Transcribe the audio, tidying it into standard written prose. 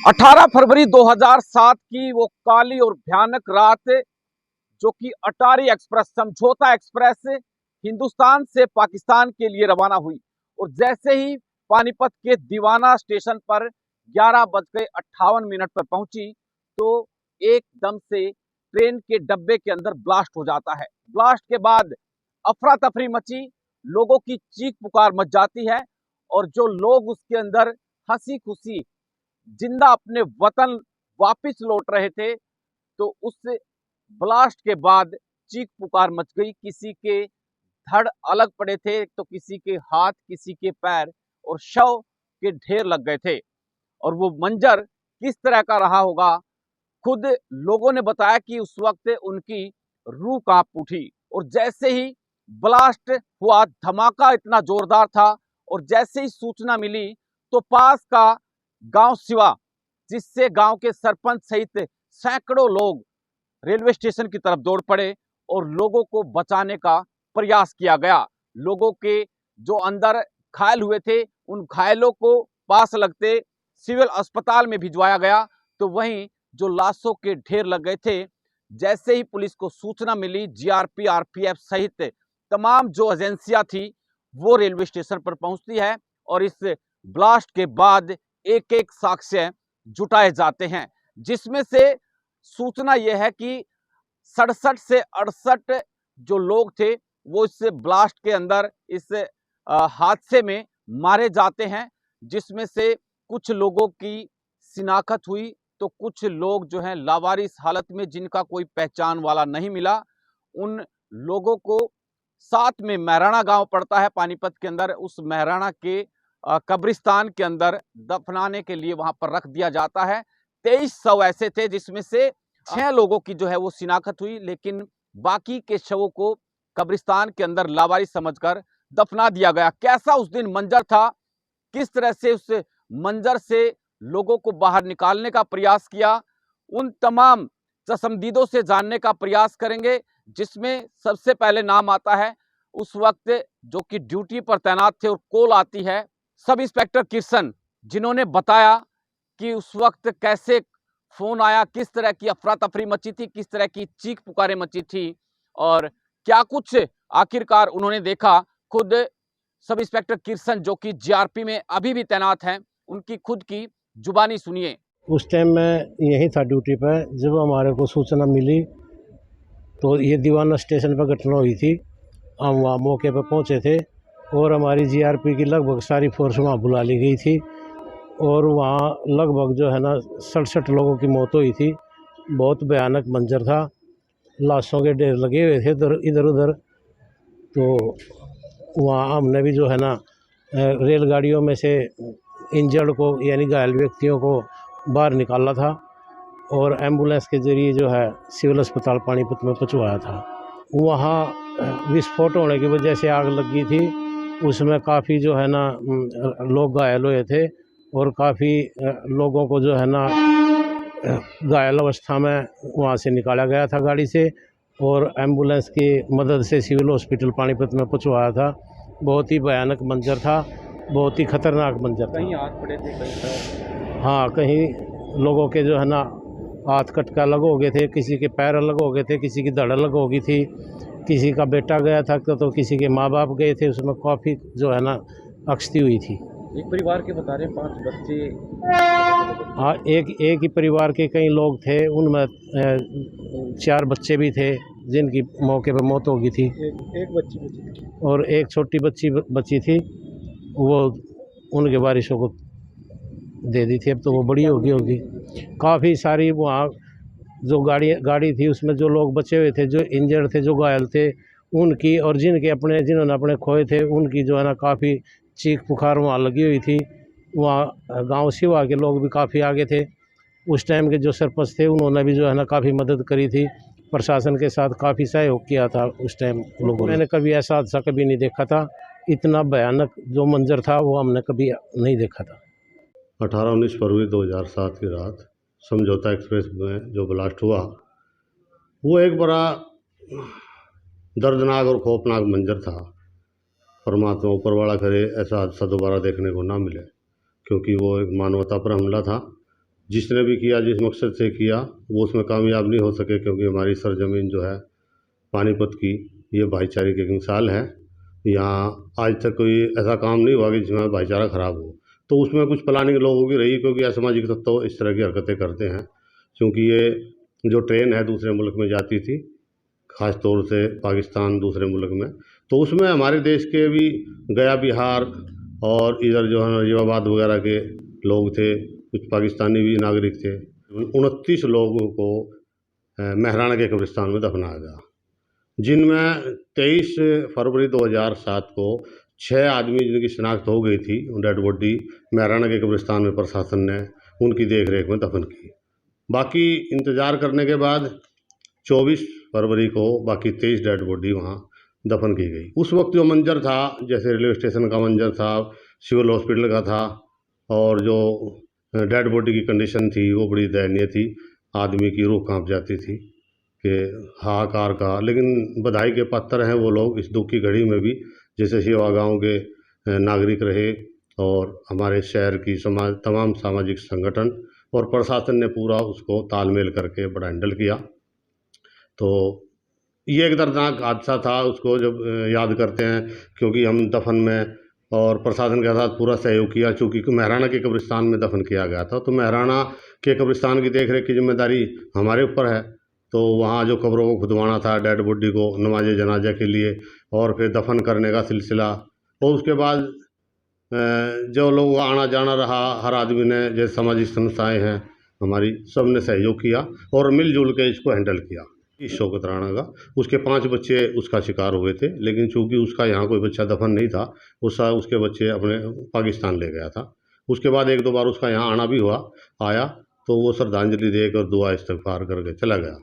18 फरवरी 2007 की वो काली और भयानक रात, जो कि अटारी एक्सप्रेस, समझौता एक्सप्रेस हिंदुस्तान से पाकिस्तान के लिए रवाना हुई। और जैसे ही पानीपत के दीवाना स्टेशन पर 11:58 पर पहुंची तो एकदम से ट्रेन के डब्बे के अंदर ब्लास्ट हो जाता है। ब्लास्ट के बाद अफरा तफरी मची, लोगों की चीख पुकार मच जाती है और जो लोग उसके अंदर हंसी खुशी जिंदा अपने वतन वापस लौट रहे थे, तो उस ब्लास्ट के बाद चीख पुकार मच गई। किसी के धड़ अलग पड़े थे, तो किसी के हाथ, किसी के पैर, और शव के ढेर लग गए थे। और वो मंजर किस तरह का रहा होगा, खुद लोगों ने बताया कि उस वक्त उनकी रूह कांप उठी। और जैसे ही ब्लास्ट हुआ, धमाका इतना जोरदार था, और जैसे ही सूचना मिली तो पास का गांव सिवा, जिससे गांव के सरपंच सहित सैकड़ों लोग रेलवे स्टेशन की तरफ दौड़ पड़े और लोगों को बचाने का प्रयास किया गया। लोगों के जो अंदर घायल हुए थे, उन घायलों को पास लगते सिविल अस्पताल में भिजवाया गया। तो वहीं जो लाशों के ढेर लग गए थे, जैसे ही पुलिस को सूचना मिली, जीआरपी, आरपीएफ सहित तमाम जो एजेंसियां थी वो रेलवे स्टेशन पर पहुंचती है और इस ब्लास्ट के बाद एक एक साक्ष्य जुटाए जाते हैं, जिसमें से सूचना यह है कि 67 से 68 जो लोग थे वो इस ब्लास्ट के अंदर, इस हादसे में मारे जाते हैं, जिसमें से कुछ लोगों की शिनाख्त हुई तो कुछ लोग जो हैं लावारिस हालत में, जिनका कोई पहचान वाला नहीं मिला। उन लोगों को साथ में महराणा गांव पड़ता है पानीपत के अंदर, उस महराणा के कब्रिस्तान के अंदर दफनाने के लिए वहां पर रख दिया जाता है। 23 शव ऐसे थे जिसमें से 6 लोगों की जो है वो शिनाख्त हुई, लेकिन बाकी के शवों को कब्रिस्तान के अंदर लावारिस समझकर दफना दिया गया। कैसा उस दिन मंजर था, किस तरह से उस मंजर से लोगों को बाहर निकालने का प्रयास किया, उन तमाम चश्मदीदों से जानने का प्रयास करेंगे, जिसमें सबसे पहले नाम आता है उस वक्त जो कि ड्यूटी पर तैनात थे और कॉल आती है सब इंस्पेक्टर किशन, जिन्होंने बताया कि उस वक्त कैसे फोन आया, किस तरह की अफरा तफरी मची थी, किस तरह की चीख पुकारें मची थी और क्या कुछ आखिरकार उन्होंने देखा। खुद सब इंस्पेक्टर किशन, जो कि जीआरपी में अभी भी तैनात हैं, उनकी खुद की जुबानी सुनिए। उस टाइम मैं यहीं था ड्यूटी पर, जब हमारे को सूचना मिली तो ये दीवाना स्टेशन पर घटना हुई थी। हम वहाँ मौके पर पहुँचे थे और हमारी जीआरपी की लगभग सारी फोर्स वहाँ बुला ली गई थी और वहाँ लगभग जो है ना 67 लोगों की मौत हुई थी। बहुत भयानक मंजर था, लाशों के ढेर लगे हुए थे इधर उधर। तो वहाँ हमने भी जो है ना रेलगाड़ियों में से इंजर्ड को, यानी घायल व्यक्तियों को बाहर निकाला था और एम्बुलेंस के ज़रिए जो है सिविल अस्पताल पानीपत में पहुँचवाया था। वहाँ विस्फोट होने की वजह से आग लगी थी, उसमें काफ़ी जो है ना लोग घायल हुए थे और काफ़ी लोगों को जो है ना घायल अवस्था में वहाँ से निकाला गया था गाड़ी से और एम्बुलेंस की मदद से सिविल हॉस्पिटल पानीपत में पहुँचवाया था। बहुत ही भयानक मंजर था, बहुत ही खतरनाक मंजर था। कहीं हाथ पड़े थे, कहीं हाँ, कहीं लोगों के जो है ना हाथ कटका अलग हो गए थे, किसी के पैर अलग हो गए थे, किसी की धड़ अलग हो गई थी, किसी का बेटा गया था तो किसी के माँ बाप गए थे। उसमें काफ़ी जो है ना अक्सती हुई थी। एक परिवार के बता रहे हैं 5 बच्चे। हाँ, एक ही परिवार के कई लोग थे, उनमें 4 बच्चे भी थे जिनकी मौके पर मौत हो गई थी। एक बच्ची बची थी और एक छोटी बच्ची बची थी, वो उनके वारिसों को दे दी थी। अब तो वो बड़ी होगी। काफ़ी सारी वहाँ जो गाड़ी थी उसमें जो लोग बचे हुए थे, जो इंजर्ड थे, जो घायल थे, उनकी और जिन्होंने अपने खोए थे उनकी जो है ना काफ़ी चीख पुकार वहाँ लगी हुई थी। वहाँ गांव सिवा के लोग भी काफ़ी आगे थे। उस टाइम के जो सरपंच थे उन्होंने भी जो है ना काफ़ी मदद करी थी, प्रशासन के साथ काफ़ी सहयोग किया था उस टाइम लोगों ने। मैंने कभी ऐसा हादसा कभी नहीं देखा था, इतना भयानक जो मंजर था वो हमने कभी नहीं देखा था। 18-19 फरवरी 2007 की रात समझौता एक्सप्रेस में जो ब्लास्ट हुआ वो एक बड़ा दर्दनाक और खौफनाक मंजर था। परमात्मा ऊपर वाला करे ऐसा हादसा दोबारा देखने को ना मिले, क्योंकि वो एक मानवता पर हमला था। जिसने भी किया, जिस मकसद से किया, वो उसमें कामयाब नहीं हो सके, क्योंकि हमारी सरजमीन जो है पानीपत की, ये भाईचारे की एक मिसाल है। यहाँ आज तक कोई ऐसा काम नहीं हुआ कि जिसमें भाईचारा ख़राब हो। तो उसमें कुछ प्लानिंग लोगों की रही, क्योंकि असामाजिक तत्व इस तरह की हरकतें करते हैं। क्योंकि ये जो ट्रेन है दूसरे मुल्क में जाती थी, ख़ास तौर से पाकिस्तान दूसरे मुल्क में, तो उसमें हमारे देश के भी गया बिहार और इधर जो है नजीबाबाद वगैरह के लोग थे, कुछ पाकिस्तानी भी नागरिक थे। 29 लोगों को मेहराना के कब्रिस्तान में दफनाया गया, जिनमें 23 फरवरी 2007 को 6 आदमी जिनकी शिनाख्त हो गई थी, डेड बॉडी मेहराना के कब्रिस्तान में प्रशासन ने उनकी देख रेख में दफन की। बाकी इंतज़ार करने के बाद 24 फरवरी को बाकी 23 डेड बॉडी वहाँ दफन की गई। उस वक्त जो मंजर था, जैसे रेलवे स्टेशन का मंजर था, सिविल हॉस्पिटल का था, और जो डेड बॉडी की कंडीशन थी वो बड़ी दयनीय थी। आदमी की रूह कांप जाती थी कि हाहाकार का। लेकिन बधाई के पात्र हैं वो लोग इस दुख की घड़ी में भी, जैसे सेवा गाँव के नागरिक रहे और हमारे शहर की तमाम सामाजिक संगठन और प्रशासन ने पूरा उसको तालमेल करके बड़ा हैंडल किया। तो ये एक दर्दनाक हादसा था, उसको जब याद करते हैं, क्योंकि हम दफन में और प्रशासन के साथ पूरा सहयोग किया। चूँकि मेहराना के कब्रिस्तान में दफन किया गया था, तो मेहराना के कब्रिस्तान की देख रेख की जिम्मेदारी हमारे ऊपर है। तो वहाँ जो कब्रों को खुदवाना था, डेड बॉडी को नमाज जनाजा के लिए, और फिर दफन करने का सिलसिला, और उसके बाद जो लोग आना जाना रहा, हर आदमी ने, जैसे सामाजिक संस्थाएं हैं हमारी, सब ने सहयोग किया और मिलजुल के इसको हैंडल किया। इस शौकत राणा का, उसके 5 बच्चे उसका शिकार हुए थे, लेकिन चूंकि उसका यहाँ कोई बच्चा दफन नहीं था, उसके बच्चे अपने पाकिस्तान ले गया था। उसके बाद 1-2 बार उसका यहाँ आना भी हुआ, आया, तो वो श्रद्धांजलि देकर दुआ इस्तग़फ़ार करके चला गया।